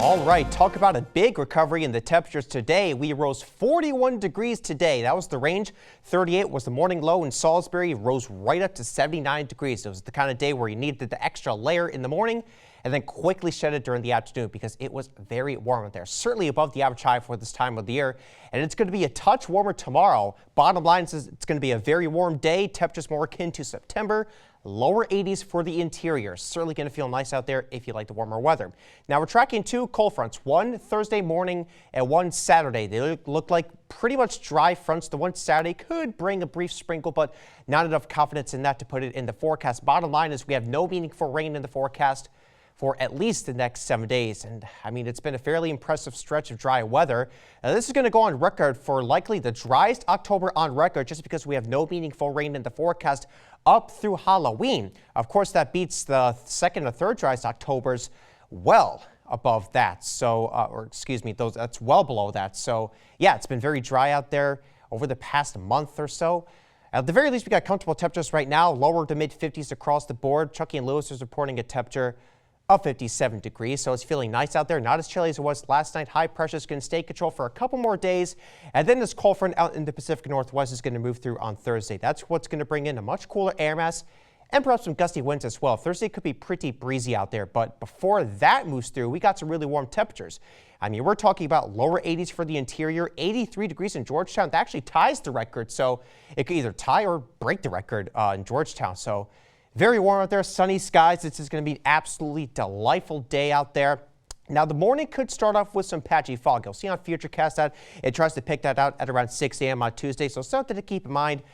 All right, talk about a big recovery in the temperatures today. We rose 41 degrees today. That was the range. 38 was the morning low in Salisbury. It rose right up to 79 degrees. It was the kind of day where you needed the extra layer in the morning and then quickly shed it during the afternoon because it was very warm out there. Certainly above the average high for this time of the year. And it's going to be a touch warmer tomorrow. Bottom line is it's going to be a very warm day. Temperatures more akin to September. Lower 80s for the interior. Certainly going to feel nice out there if you like the warmer weather. Now we're tracking two cold fronts, one Thursday morning and one Saturday. They look like pretty much dry fronts. The one Saturday could bring a brief sprinkle, but not enough confidence in that to put it in the forecast. Bottom line is we have no meaningful rain in the forecast for at least the next 7 days. And I mean, it's been a fairly impressive stretch of dry weather. Now, this is going to go on record for likely the driest October on record just because we have no meaningful rain in the forecast up through Halloween. Of course, that beats the second or third driest Octobers well above that. So, that's well below that. So, yeah, it's been very dry out there over the past month or so. At the very least, we got comfortable temperatures right now, lower to mid 50s across the board. Chucky and Lewis is reporting a temperature of 57 degrees, so it's feeling nice out there. Not as chilly as it was last night. High pressure is going to stay in control for a couple more days, and then this cold front out in the Pacific Northwest is going to move through on Thursday. That's what's going to bring in a much cooler air mass and perhaps some gusty winds as well. Thursday could be pretty breezy out there, but before that moves through, we got some really warm temperatures. I mean, we're talking about lower 80s for the interior, 83 degrees in Georgetown. That actually ties the record, so it could either tie or break the record in Georgetown. So very warm out there, sunny skies. This is going to be an absolutely delightful day out there. Now, the morning could start off with some patchy fog. You'll see on Futurecast that it tries to pick that out at around 6 a.m. on Tuesday, so something to keep in mind.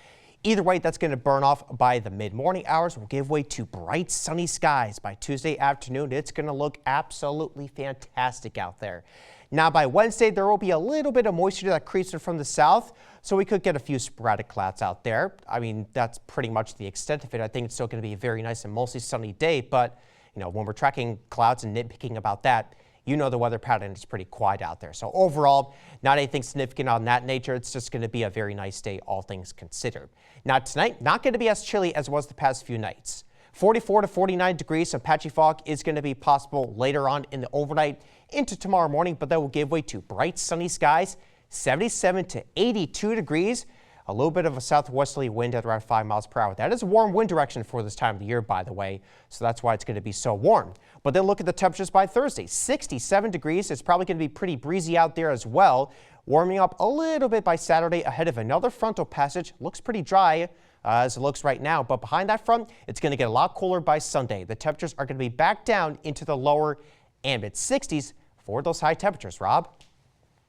Either way, that's going to burn off by the mid-morning hours. We'll give way to bright, sunny skies by Tuesday afternoon. It's going to look absolutely fantastic out there. Now, by Wednesday, there will be a little bit of moisture that creeps in from the south, so we could get a few sporadic clouds out there. I mean, that's pretty much the extent of it. I think it's still going to be a very nice and mostly sunny day, but, you know, when we're tracking clouds and nitpicking about that, you know the weather pattern is pretty quiet out there. So overall, not anything significant on that nature. It's just going to be a very nice day, all things considered. Now, tonight, not going to be as chilly as it was the past few nights. 44 to 49 degrees, some patchy fog is going to be possible later on in the overnight into tomorrow morning, but that will give way to bright sunny skies, 77 to 82 degrees. A little bit of a southwesterly wind at around 5 miles per hour. That is a warm wind direction for this time of the year, by the way, so that's why it's going to be so warm. But then look at the temperatures by Thursday, 67 degrees. It's probably going to be pretty breezy out there as well, warming up a little bit by Saturday ahead of another frontal passage. Looks pretty dry as it looks right now, but behind that front, it's going to get a lot cooler by Sunday. The temperatures are going to be back down into the lower and mid 60s for those high temperatures. Rob?